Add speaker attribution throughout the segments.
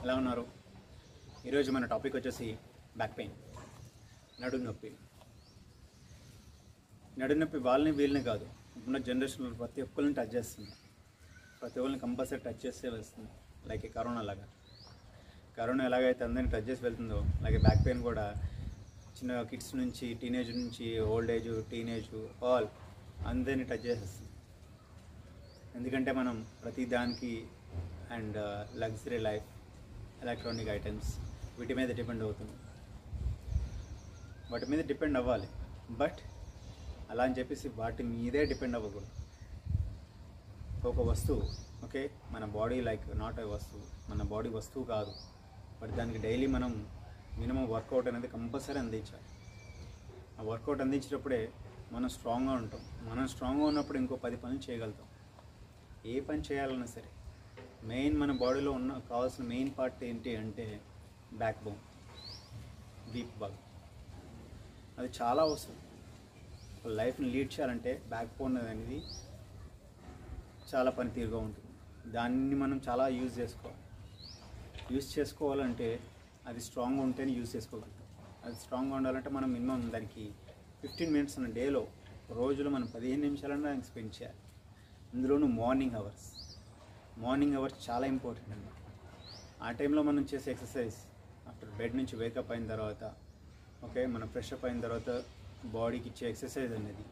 Speaker 1: ఎలా ఉన్నారు? ఈరోజు మన టాపిక్ వచ్చేసి బ్యాక్ పెయిన్, నడుము నొప్పి. నడుము నొప్పి వాళ్ళని వీళ్ళని కాదు, ఇప్పుడున్న జనరేషన్లో ప్రతి ఒక్కరిని టచ్ చేస్తుంది. ప్రతి ఒక్కరిని కంపల్సరీ టచ్ చేస్తే వస్తుంది. లైక్ కరోనా లాగా. కరోనా ఎలాగైతే అందరినీ టచ్ చేసి వెళ్తుందో, అలాగే బ్యాక్ పెయిన్ కూడా చిన్న కిడ్స్ నుంచి, టీనేజ్ నుంచి, ఓల్డ్ ఏజ్, టీనేజ్, ఆల్ అందరినీ టచ్ చేసేస్తుంది. ఎందుకంటే మనం ప్రతి దానికి and luxury life, electronic items వీటి మీద డిపెండ్ అవుతుంది. వాటి మీద డిపెండ్ అవ్వాలి, బట్ అలా అని చెప్పేసి వాటి మీదే డిపెండ్ అవ్వకూడదు. ఒక వస్తువు, ఓకే, మన బాడీ లైక్ నాట్ ఏ వస్తువు, మన బాడీ వస్తువు కాదు, బట్ దానికి డైలీ మనం మినిమం వర్కౌట్ అనేది కంపల్సరీ అందించాలి. ఆ వర్కౌట్ అందించేటప్పుడే మనం స్ట్రాంగ్గా ఉంటాం. మనం స్ట్రాంగ్గా ఉన్నప్పుడు ఇంకో 10 పనులు చేయగలుగుతాం. ఏ పని చేయాలన్నా సరే మెయిన్ మన బాడీలో కావాల్సిన మెయిన్ పార్ట్ ఏంటి అంటే బ్యాక్ బోన్, డీప్ బాగ్. అది చాలా అవసరం. లైఫ్ని లీడ్ చేయాలంటే బ్యాక్ బోన్ అనేది చాలా పనితీరుగా ఉంటుంది. దాన్ని మనం చాలా యూజ్ చేసుకోవాలంటే అది స్ట్రాంగ్గా ఉంటేనే యూజ్ చేసుకోగలుగుతాం. అది స్ట్రాంగ్గా ఉండాలంటే మనం మినిమం దానికి 15 మినిట్స్ అన్న డేలో, రోజులో మనం 15 నిమిషాలన్నా దానికి స్పెండ్ చేయాలి. అందులోనూ మార్నింగ్ అవర్స్ చాలా ఇంపార్టెంట్ అన్నమాట. ఆ టైంలో మనం చేసే ఎక్సర్సైజ్ ఆఫ్టర్ బెడ్ నుంచి వేకప్ అయిన తర్వాత, ఓకే, మనం ఫ్రెష్ అప్ అయిన తర్వాత బాడీకి ఇచ్చే ఎక్సర్సైజ్ అనేది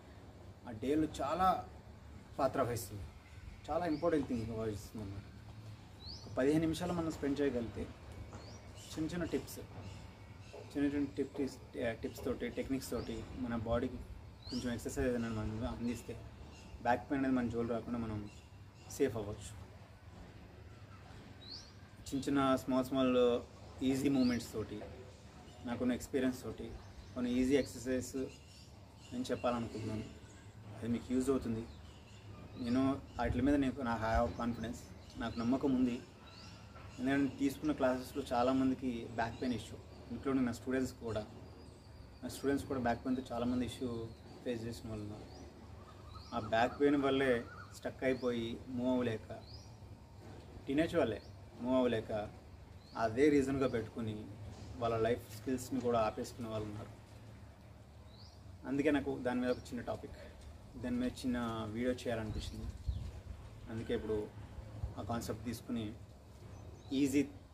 Speaker 1: ఆ డేలో చాలా పాత్ర వహిస్తుంది. చాలా ఇంపార్టెంట్ థింగ్ వహిస్తుంది అన్నమాట. ఒక 15 నిమిషాలు మనం స్పెండ్ చేయగలిగితే చిన్న టిప్స్ తోటి, టెక్నిక్స్ తోటి మన బాడీకి కొంచెం ఎక్సర్సైజ్ అనేది మనం అందిస్తే బ్యాక్ పెయిన్ అనేది మన జోలు రాకుండా మనం సేఫ్ అవ్వచ్చు. చిన్న స్మాల్ ఈజీ మూమెంట్స్ తోటి, నాకున్న ఎక్స్పీరియన్స్ తోటి కొన్ని ఈజీ ఎక్సర్సైజ్ నేను చెప్పాలనుకుంటున్నాను. అది మీకు యూజ్ అవుతుంది. నేను వాటి మీద నా హ్యావ్ కాన్ఫిడెన్స్, నాకు నమ్మకం ఉంది. నేను తీసుకున్న క్లాసెస్లో చాలామందికి బ్యాక్ పెయిన్ ఇష్యూ, ఇంక్లూడింగ్ నా స్టూడెంట్స్ కూడా బ్యాక్ పెయిన్తో చాలామంది ఇష్యూ ఫేస్ చేసిన వాళ్ళు ఉన్నారు. ఆ బ్యాక్ పెయిన్ వల్లే స్టక్ అయిపోయి మూవ్ అవ్వలేక, టీనేజ్ వాళ్ళే మూవ్ అవ్వలేక అదే రీజన్గా పెట్టుకుని వాళ్ళ లైఫ్ స్కిల్స్ని కూడా ఆపేసుకునే వాళ్ళు ఉన్నారు. అందుకే నాకు దాని మీద ఒక చిన్న టాపిక్, దాని మీద చిన్న వీడియో చేయాలనిపించింది. అందుకే ఇప్పుడు ఆ కాన్సెప్ట్ తీసుకుని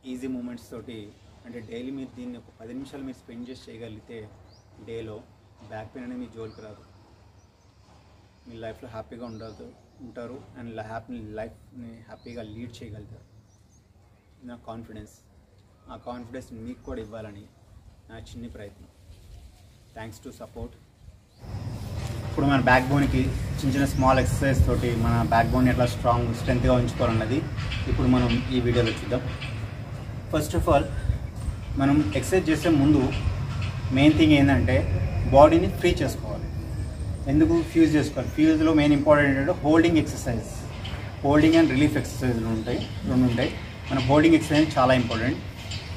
Speaker 1: ఈజీ మూమెంట్స్ తోటి, అంటే డైలీ మీరు దీన్ని ఒక 10 నిమిషాలు మీరు స్పెండ్ చేసి చేయగలిగితే డేలో బ్యాక్ పెయిన్ అనేది మీ జోలికి రాదు. మీ లైఫ్లో హ్యాపీగా ఉంటారు అండ్ లైఫ్ని హ్యాపీగా లీడ్ చేయగలుగుతారు. నా కాన్ఫిడెన్స్, ఆ కాన్ఫిడెన్స్ మీకు కూడా ఇవ్వాలని నా చిన్న ప్రయత్నం. Thanks to support. ఇప్పుడు మన బ్యాక్ బోన్కి చిన్న స్మాల్ ఎక్సర్సైజ్ తోటి మన బ్యాక్ బోన్ ఎట్లా స్ట్రెంత్గా ఉంచుకోవాలన్నది ఇప్పుడు మనం ఈ వీడియోలో చూద్దాం. ఫస్ట్ ఆఫ్ ఆల్ మనం ఎక్సర్సైజ్ చేసే ముందు మెయిన్ థింగ్ ఏంటంటే బాడీని ఫ్రీ చేసుకోవాలి. ఎందుకు ఫ్యూజ్ చేసుకోవాలి? ఫ్యూజ్లో మెయిన్ ఇంపార్టెంట్ ఏంటంటే holding exercise, holding and relief ఎక్సర్సైజ్లు రెండు ఉంటాయి. మన హోల్డింగ్ ఎక్సర్సైజ్ చాలా ఇంపార్టెంట్.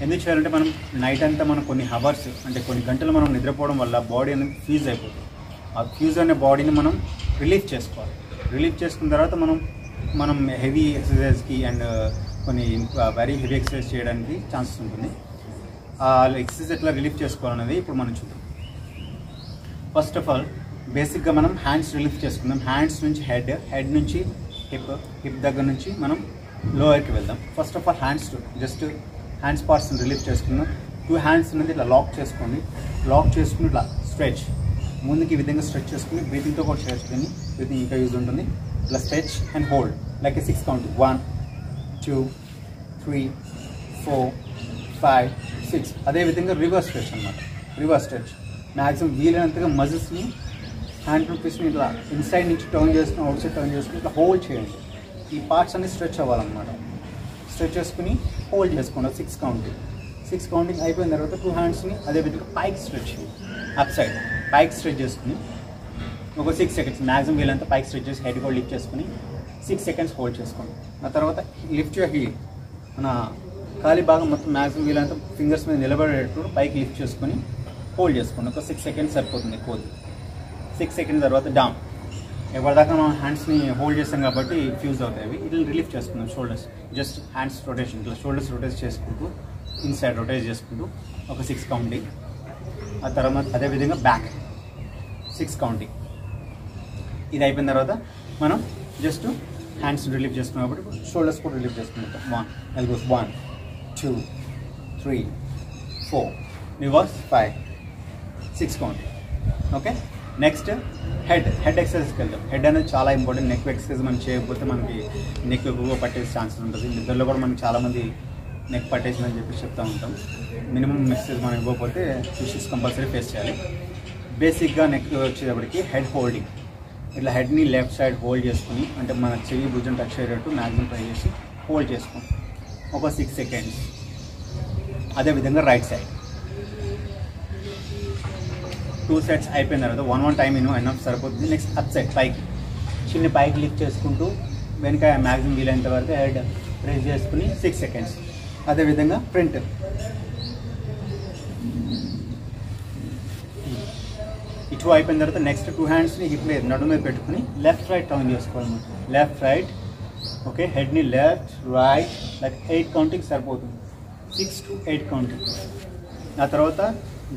Speaker 1: ఎందుకు చేయాలంటే మనం నైట్ అంతా మనం కొన్ని అవర్స్, అంటే కొన్ని గంటలు మనం నిద్రపోవడం వల్ల బాడీ అనేది ఫ్యూజ్ అయిపోతుంది. ఆ ఫ్యూజ్ అనే బాడీని మనం రిలీఫ్ చేసుకోవాలి. రిలీఫ్ చేసుకున్న తర్వాత మనం హెవీ ఎక్సర్సైజ్కి అండ్ కొన్ని వెరీ హెవీ ఎక్సర్సైజ్ చేయడానికి ఛాన్సెస్ ఉంటుంది. ఆ ఎక్సర్సైజ్ ఎట్లా రిలీఫ్ చేసుకోవాలనేది ఇప్పుడు మనం చూద్దాం. ఫస్ట్ ఆఫ్ ఆల్ బేసిక్గా మనం హ్యాండ్స్ రిలీఫ్ చేసుకుందాం. హ్యాండ్స్ నుంచి హెడ్ నుంచి హిప్ దగ్గర నుంచి మనం లోయర్కి వెళ్దాం. ఫస్ట్ ఆఫ్ ఆల్ హ్యాండ్స్ పార్ట్స్ని రిలీఫ్ చేసుకుందాం. 2 హ్యాండ్స్ అనేది ఇట్లా లాక్ చేసుకుని ఇట్లా స్ట్రెచ్, ముందుకి ఈ విధంగా స్ట్రెచ్ చేసుకుని బ్రీతింగ్తో కూడా చేయొచ్చు. దీన్ని బ్రీతింగ్ ఇంకా యూజ్ ఉంటుంది. ఇట్లా stretch and hold like 6 count, 1 2 3 4 5 6. అదేవిధంగా రివర్స్ స్ట్రెచ్ అనమాట. రివర్స్ స్ట్రెచ్ మ్యాక్సిమం వీలైనంతగా మజిల్స్ని, హ్యాండ్ రూపీస్ని ఇట్లా ఇన్సైడ్ నుంచి టర్న్ చేసుకుని, అవుట్ సైడ్ టర్న్ చేసుకుని ఇట్లా హోల్డ్ చేయండి. ఈ పార్ట్స్ అన్ని స్ట్రెచ్ అవ్వాలన్నమాట. స్ట్రెచ్ చేసుకుని హోల్డ్ చేసుకోండి 6 కౌంటింగ్. 6 కౌంటింగ్ అయిపోయిన తర్వాత 2 హ్యాండ్స్ని అదేవిధంగా పైకి స్ట్రెచ్ చేయండి. అప్ సైడ్ పైకి స్ట్రెచ్ చేసుకుని ఒక 6 సెకండ్స్ మ్యాక్సిమం వీలంతా పైకి స్ట్రెచ్ చేసి హెడ్ కూడా లిఫ్ట్ చేసుకుని 6 సెకండ్స్ హోల్డ్ చేసుకోండి. ఆ తర్వాత లిఫ్ట్ యువర్ హీల్, మన ఖాళీ భాగం మొత్తం మ్యాక్సిమం వీలంతా ఫింగర్స్ మీద నిలబడేటప్పుడు పైకి లిఫ్ట్ చేసుకుని హోల్డ్ చేసుకోండి. ఒక 6 సెకండ్స్ సరిపోతుంది ఎక్కువ. 6 సెకండ్స్ తర్వాత ఎవరిదాకా మనం హ్యాండ్స్ని హోల్డ్ చేస్తాం కాబట్టి ఫ్యూజ్ అవుతాయి అవి. ఇట్లా రిలీఫ్ చేసుకుందాం షోల్డర్స్, జస్ట్ హ్యాండ్స్ రొటేషన్, ఇట్లా షోల్డర్స్ రొటేట్ చేసుకుంటూ ఇన్సైడ్ రొటేట్ చేసుకుంటూ ఒక 6 కౌంటింగ్. ఆ తర్వాత అదేవిధంగా బ్యాక్ 6 కౌంటింగ్. ఇది అయిపోయిన తర్వాత మనం జస్ట్ హ్యాండ్స్ రిలీఫ్ చేసుకున్నాం కాబట్టి షోల్డర్స్ కూడా రిలీఫ్ చేసుకుంటాం. 1 elbows 1 2 3 4 reverse 5 6 counting. Okay, next head ఎక్సర్సైజ్కి వెళ్దాం. హెడ్ అనేది చాలా ఇంపార్టెంట్. నెక్ ఎక్సర్సైజ్ మనం చేయకపోతే మనకి నెక్ ఎక్కువగా పట్టేసే ఛాన్సెస్ ఉంటుంది. నిద్రలో కూడా మనకి చాలామంది నెక్ పట్టేసిందని చెప్పి చెప్తూ ఉంటాం. మినిమం ఎక్సర్సైజ్ మనం ఇవ్వకపోతే ఇష్యూస్ కంపల్సరీ ఫేస్ చేయాలి. బేసిక్గా నెక్ వచ్చేటప్పటికి హెడ్ హోల్డింగ్, ఇట్లా హెడ్ని లెఫ్ట్ సైడ్ హోల్డ్ చేసుకుని, అంటే మన చెయ్యి భుజం టచ్ అయ్యేటట్టు మ్యాక్సిమం ట్రై చేసి హోల్డ్ చేసుకోండి ఒక 6 సెకండ్స్. అదేవిధంగా రైట్ సైడ్ 2 సెట్స్ అయిపోయిన తర్వాత 1 టైం ఎనఫ్ సరిపోతుంది. నెక్స్ట్ అప్ సైడ్ పైకి చిన్న పైకి లిఫ్ట్ చేసుకుంటూ వెనక మ్యాక్సిమం వీలైనంత వరకు హెడ్ ప్రెస్ చేసుకుని 6 సెకండ్స్. అదేవిధంగా ఫ్రంట్ ఇటు అయిపోయిన తర్వాత నెక్స్ట్ 2 హ్యాండ్స్ని హిప్ మీద నడుము మీద పెట్టుకుని లెఫ్ట్ రైట్ టర్న్ చేసుకోవాలన్నమాట. లెఫ్ట్ రైట్, ఓకే, హెడ్ని లెఫ్ట్ రైట్ లైక్ 8 కౌంటింగ్ సరిపోతుంది. 6 to 8 కౌంటింగ్. ఆ తర్వాత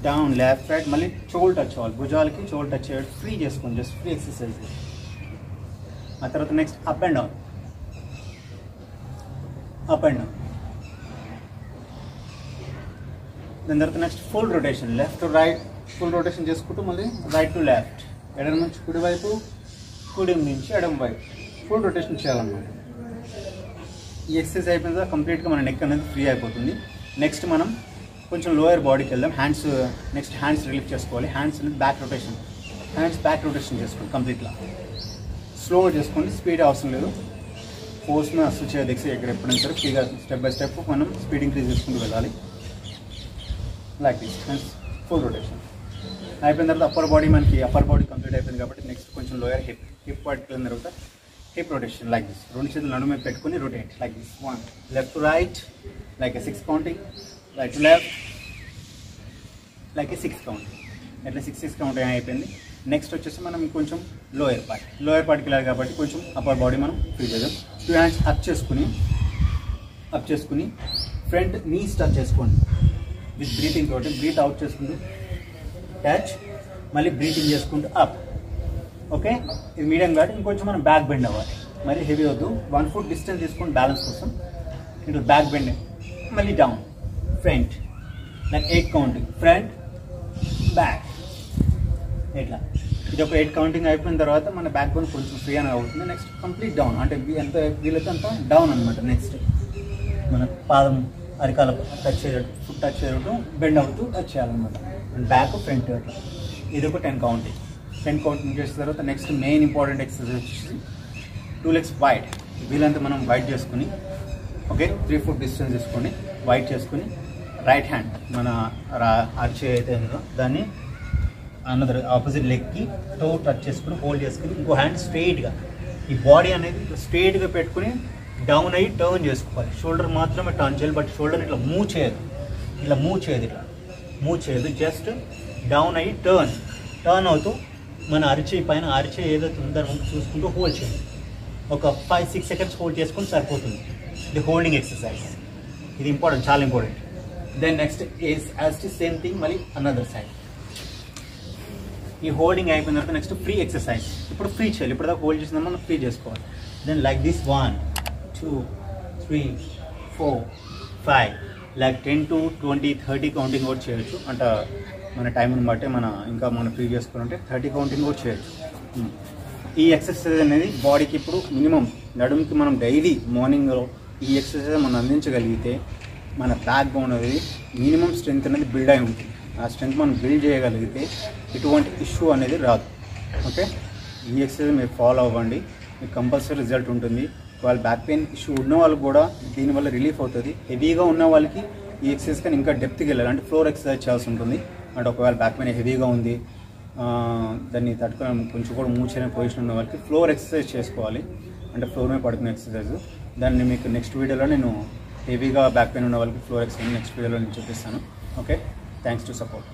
Speaker 1: డౌన్ లెఫ్ట్ రైట్, మళ్ళీ చోల్ టచ్ అవ్వాలి, భుజాలకి చోల్ టచ్ అయ్యాడు, ఫ్రీ చేసుకోండి, జస్ట్ ఫ్రీ ఎక్సర్సైజ్. ఆ తర్వాత next up and down, up and down. దాని తర్వాత next full rotation, left to right full rotation చేసుకుంటూ మళ్ళీ రైట్ టు లెఫ్ట్, ఎడమ నుంచి కుడివైపు, కుడి నుంచి ఎడమ వైపు ఫుల్ రొటేషన్ చేయాలన్నమాట. ఈ ఎక్సర్సైజ్ అయిపోయిన తర్వాత కంప్లీట్గా మన నెక్ అనేది ఫ్రీ అయిపోతుంది. నెక్స్ట్ మనం కొంచెం లోయర్ బాడీకి వెళ్దాం. నెక్స్ట్ హ్యాండ్స్ రిలీఫ్ చేసుకోవాలి. Hands back rotation, hands back rotation చేసుకోండి కంప్లీట్గా. స్లో చేసుకోండి, స్పీడ్ అవసరం లేదు. ఫోర్స్ మీద అసలు చేయదు ఎక్సర్సైజ్. ఇక్కడ ఎప్పుడైనా సరే ఫ్రీగా స్టెప్ బై స్టెప్ మనం స్పీడ్ ఇంక్రీజ్ చేసుకుంటూ వెళ్ళాలి. Like this hands full rotation అయిపోయిన తర్వాత అప్పర్ బాడీ కంప్లీట్ అయిపోయింది కాబట్టి నెక్స్ట్ కొంచెం లోయర్ హిప్ పార్ట్కి వెళ్ళిన తర్వాత హిప్ రొటేషన్ లైక్ దిస్. 2 చేతులు నడుము మీద పెట్టుకుని rotate like this. 1 left to right like 6 counting, right to left like 6 counting. అట్లా 6 కౌంటింగ్ అయిపోయింది. నెక్స్ట్ వచ్చేసి మనం కొంచెం లోయర్ పార్ట్కి వెళ్ళాలి కాబట్టి కొంచెం అప్పర్ బాడీ మనం ఫ్రీ చేద్దాం. 2 హ్యాండ్స్ అప్ చేసుకుని ఫ్రంట్ నీస్ టచ్ చేసుకోండి విత్ బ్రీతింగ్ తోటి. బ్రీత్ అవుట్ చేసుకుంటూ టచ్, మళ్ళీ బ్రీతింగ్ చేసుకుంటూ అప్. ఓకే, ఇది మీడియం కాబట్టి ఇంకొంచెం మనం బ్యాక్ బెండ్ అవ్వాలి. మరి హెవీ వద్దు. 1 ఫుట్ డిస్టెన్స్ తీసుకొని బ్యాలెన్స్ కోసం ఇటు బ్యాక్ బెండ్, మళ్ళీ down front like 8 counting, front back ఇట్లా. ఇది ఒక 8 కౌంటింగ్ అయిపోయిన తర్వాత మన బ్యాక్ బోన్ కొంచెం ఫ్రీ అని అవుతుంది. నెక్స్ట్ కంప్లీట్ డౌన్, అంటే ఎంత వీలైతే అంత డౌన్ అనమాట. నెక్స్ట్ మన పాదం అరికాల టచ్ చేయడం, ఫుట్ టచ్ చేయడం, బెండ్ అవుతూ టచ్ చేయాలన్నమాట. బ్యాక్ ఫ్రంట్ అట్లా. ఇది ఒక 10 కౌంటింగ్ చేసిన తర్వాత నెక్స్ట్ మెయిన్ ఇంపార్టెంట్ ఎక్సర్సైజ్ వచ్చేసి 2 లెగ్స్ వైడ్. వీలంతా మనం వైడ్ చేసుకుని, ఓకే, 3 ఫుట్ డిస్టెన్స్ తీసుకొని వైడ్ చేసుకుని రైట్ హ్యాండ్ మన అరిచే అయితే ఉందో దాన్ని అనదర్ ఆపోజిట్ లెగ్కి టో టచ్ చేసుకుని హోల్డ్ చేసుకుని ఇంకో హ్యాండ్ స్ట్రెయిట్గా, ఈ బాడీ అనేది స్ట్రెయిట్గా పెట్టుకుని డౌన్ అయ్యి టర్న్ చేసుకోవాలి. షోల్డర్ మాత్రమే టర్న్ చేయాలి, బట్ షోల్డర్ ఇట్లా మూవ్ చేయదు, జస్ట్ డౌన్ అయ్యి టర్న్ అవుతూ మన పైన అరిచే ఏదైతే ఉందో ముందు చూసుకుంటూ హోల్డ్ చేయండి. ఒక 5-6 సెకండ్స్ హోల్డ్ చేసుకుని సరిపోతుంది. ఇది హోల్డింగ్ ఎక్సర్సైజ్. ఇది ఇంపార్టెంట్, చాలా important. Then next is as to same thing మళ్ళీ అనదర్ సైడ్. ఈ హోల్డింగ్ అయిపోయిన తర్వాత నెక్స్ట్ ఫ్రీ ఎక్సర్సైజ్. ఇప్పుడు ఫ్రీ చేయాలి. ఇప్పుడు దాకా హోల్డ్ చేసిన మనం ఫ్రీ చేసుకోవాలి. Then like this 1 2 3 4 5 like 10 to 20 30 counting కూడా చేయొచ్చు. అంటే మన టైంని బట్టి మనం ఫ్రీ చేసుకోవాలంటే 30 కౌంటింగ్ కూడా చేయొచ్చు. ఈ ఎక్సర్సైజ్ అనేది బాడీకి ఇప్పుడు మినిమం నడుముకి మనం డైలీ మార్నింగ్లో ఈ ఎక్సర్సైజ్ మనం అందించగలిగితే మన బ్యాక్ బోన్ అనేది మినిమం స్ట్రెంగ్త్ అనేది బిల్డ్ అయి ఉంటుంది. ఆ స్ట్రెంగ్త్ మనం బిల్డ్ చేయగలిగితే ఎటువంటి ఇష్యూ అనేది రాదు. ఓకే, ఈ ఎక్సర్సైజ్ మీరు ఫాలో అవ్వండి, మీకు కంపల్సరీ రిజల్ట్ ఉంటుంది. వాళ్ళ బ్యాక్ పెయిన్ ఇష్యూ ఉన్న వాళ్ళు కూడా దీనివల్ల రిలీఫ్ అవుతుంది. హెవీగా ఉన్న వాళ్ళకి ఈ ఎక్సర్సైజ్ కానీ ఇంకా డెప్త్కి వెళ్ళాలి, అంటే ఫ్లోర్ ఎక్సర్సైజ్ చేయాల్సి ఉంటుంది. అంటే ఒకవేళ బ్యాక్ పెయిన్ హెవీగా ఉంది, దాన్ని తట్టుకొని కొంచెం కూడా మూవ్ చేయని పొజిషన్ ఉన్న వాళ్ళకి ఫ్లోర్ ఎక్సర్సైజ్ చేసుకోవాలి, అంటే ఫ్లోర్ మీద పడుకునే ఎక్సర్సైజ్. దాన్ని మీకు నెక్స్ట్ వీడియోలో నేను హెవీగా బ్యాక్ పెయిన్ ఉన్న వాళ్ళకి ఫ్లోర్ ఎక్సర్సైజ్ నెక్స్ట్ వీడియోలో నేను చూపిస్తాను. Okay, thanks to support.